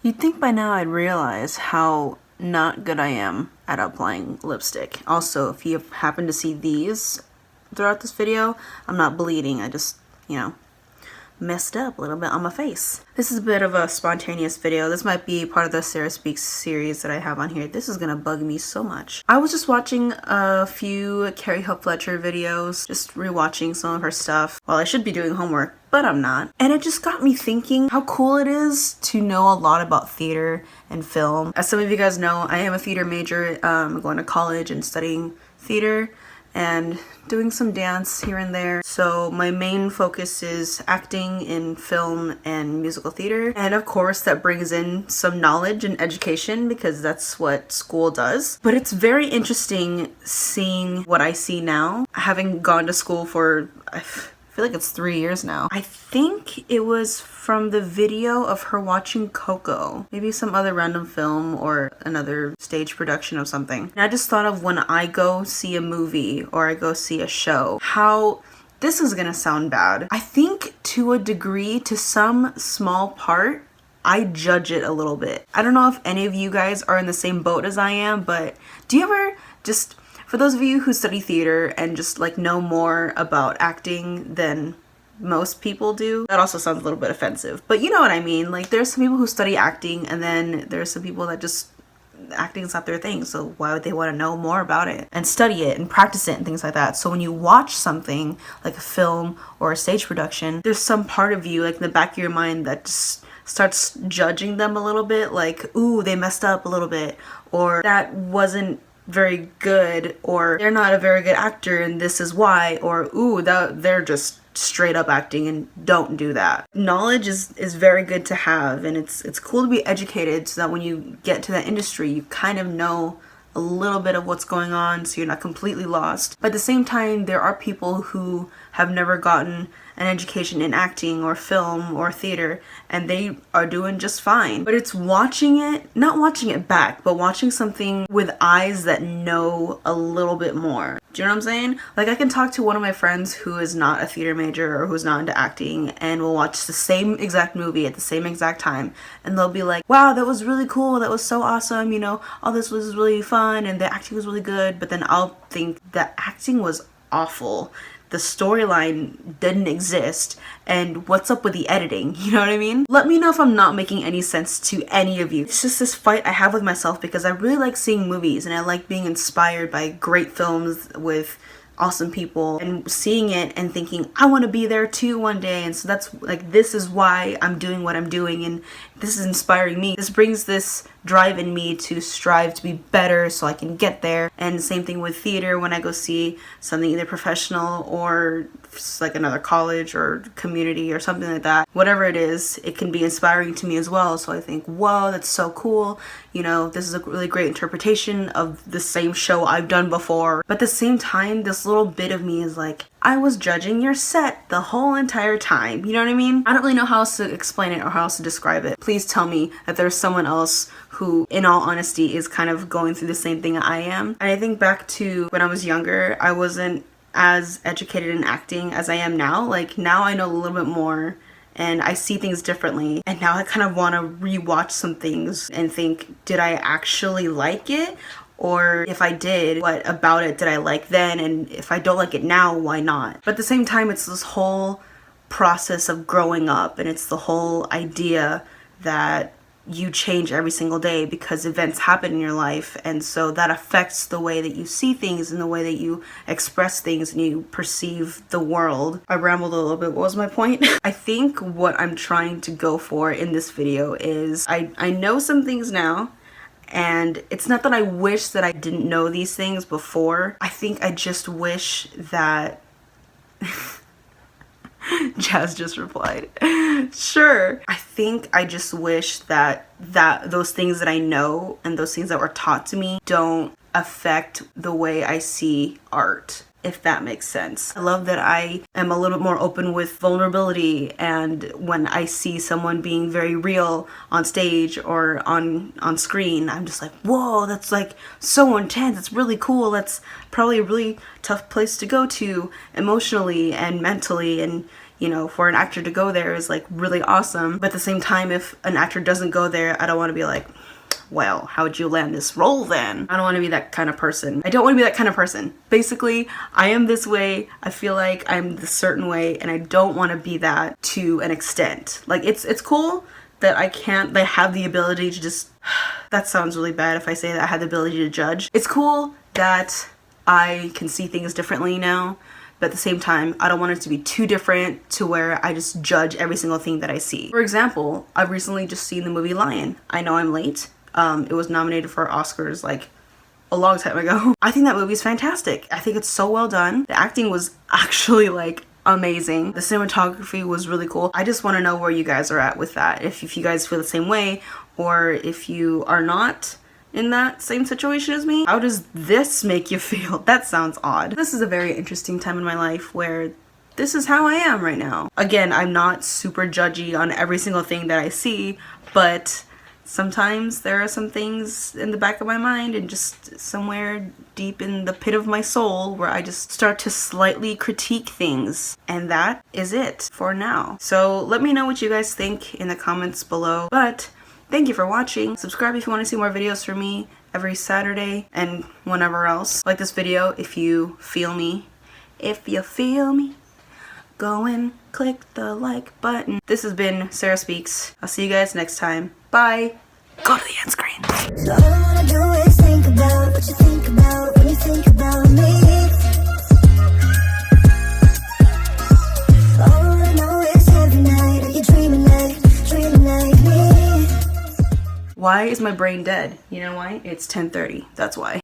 You'd think by now I'd realize how not good I am at applying lipstick. Also, if you happen to see these throughout this video, I'm not bleeding. I just, messed up a little bit on my face. This is a bit of a spontaneous video. This might be part of the Sarah Speaks series that I have on here. This is gonna bug me so much. I was just watching a few Carrie Hope Fletcher videos, just rewatching some of her stuff. Well, I should be doing homework, but I'm not. And it just got me thinking how cool it is to know a lot about theater and film. As some of you guys know, I am a theater major. I'm going to college and studying theater and doing some dance here and there. So my main focus is acting in film and musical theater. And of course that brings in some knowledge and education because that's what school does. But it's very interesting seeing what I see now, having gone to school for, I feel like it's 3 years now. I think it was from the video of her watching Coco, maybe some other random film or another stage production of something. And I just thought of when I go see a movie or I go see a show, how this is gonna sound bad. I think to a degree, to some small part, I judge it a little bit. I don't know if any of you guys are in the same boat as I am, but do you ever just, for those of you who study theater and just like know more about acting than most people do, that also sounds a little bit offensive, but you know what I mean. Like there's some people who study acting and then there's some people that just, acting is not their thing, so why would they want to know more about it and study it and practice it and things like that. So when you watch something like a film or a stage production, there's some part of you like in the back of your mind that just starts judging them a little bit, like, ooh, they messed up a little bit, or that wasn't very good, or they're not a very good actor and this is why, or ooh, they're just straight up acting and don't do that. Knowledge is very good to have, and it's cool to be educated so that when you get to that industry you kind of know a little bit of what's going on so you're not completely lost. But at the same time, there are people who have never gotten an education in acting or film or theater and they are doing just fine. But it's watching it, not watching it back, but watching something with eyes that know a little bit more. Do you know what I'm saying? Like I can talk to one of my friends who is not a theater major or who's not into acting and we'll watch the same exact movie at the same exact time and they'll be like, wow, that was really cool, that was so awesome, all this was really fun and the acting was really good. But then I'll think the acting was awful, the storyline didn't exist, and what's up with the editing, you know what I mean? Let me know if I'm not making any sense to any of you. It's just this fight I have with myself because I really like seeing movies and I like being inspired by great films with awesome people and seeing it and thinking I want to be there too one day. And so that's like, this is why I'm doing what I'm doing and this is inspiring me. This brings this drive in me to strive to be better so I can get there. And same thing with theater, when I go see something either professional or like another college or community or something like that, whatever it is, it can be inspiring to me as well. So I think, whoa, that's so cool, this is a really great interpretation of the same show I've done before. But at the same time, this little bit of me is like, I was judging your set the whole entire time. You know what I mean? I don't really know how else to explain it or how else to describe it. Please tell me that there's someone else who, in all honesty, is kind of going through the same thing I am. And I think back to when I was younger, I wasn't as educated in acting as I am now. Like now I know a little bit more and I see things differently. And now I kind of want to rewatch some things and think, did I actually like it? Or if I did, what about it did I like then? And if I don't like it now, why not? But at the same time, it's this whole process of growing up, and it's the whole idea that you change every single day because events happen in your life, and so that affects the way that you see things and the way that you express things and you perceive the world. I rambled a little bit. What was my point? I think what I'm trying to go for in this video is I know some things now. And it's not that I wish that I didn't know these things before. I think I just wish that... Jazz just replied. Sure. I think I just wish that those things that I know and those things that were taught to me don't affect the way I see art, if that makes sense. I love that I am a little bit more open with vulnerability, and when I see someone being very real on stage or on screen, I'm just like, whoa, that's like so intense, it's really cool, that's probably a really tough place to go to emotionally and mentally, and you know, for an actor to go there is like really awesome. But at the same time, if an actor doesn't go there, I don't want to be like, well, how'd you land this role then? I don't want to be that kind of person. I don't want to be that kind of person. Basically, I am this way. I feel like I'm this certain way, and I don't want to be that to an extent. Like, it's cool that I have the ability to just, that sounds really bad if I say that I have the ability to judge. It's cool that I can see things differently now, but at the same time, I don't want it to be too different to where I just judge every single thing that I see. For example, I've recently just seen the movie Lion. I know I'm late. It was nominated for Oscars like a long time ago. I think that movie is fantastic. I think it's so well done. The acting was actually like amazing. The cinematography was really cool. I just want to know where you guys are at with that. If you guys feel the same way, or if you are not in that same situation as me. How does this make you feel? That sounds odd. This is a very interesting time in my life where this is how I am right now. Again, I'm not super judgy on every single thing that I see, but sometimes there are some things in the back of my mind and just somewhere deep in the pit of my soul where I just start to slightly critique things. And that is it for now. So let me know what you guys think in the comments below. But thank you for watching. Subscribe if you want to see more videos from me every Saturday and whenever else. Like this video if you feel me. If you feel me, go and click the like button. This has been Sarah Speaks. I'll see you guys next time. Bye. Go to the end screen. So all I wanna do is think about what you think about when you think about me. All I know is every night are you dreaming like me. Why is my brain dead? You know why? It's 10:30. That's why.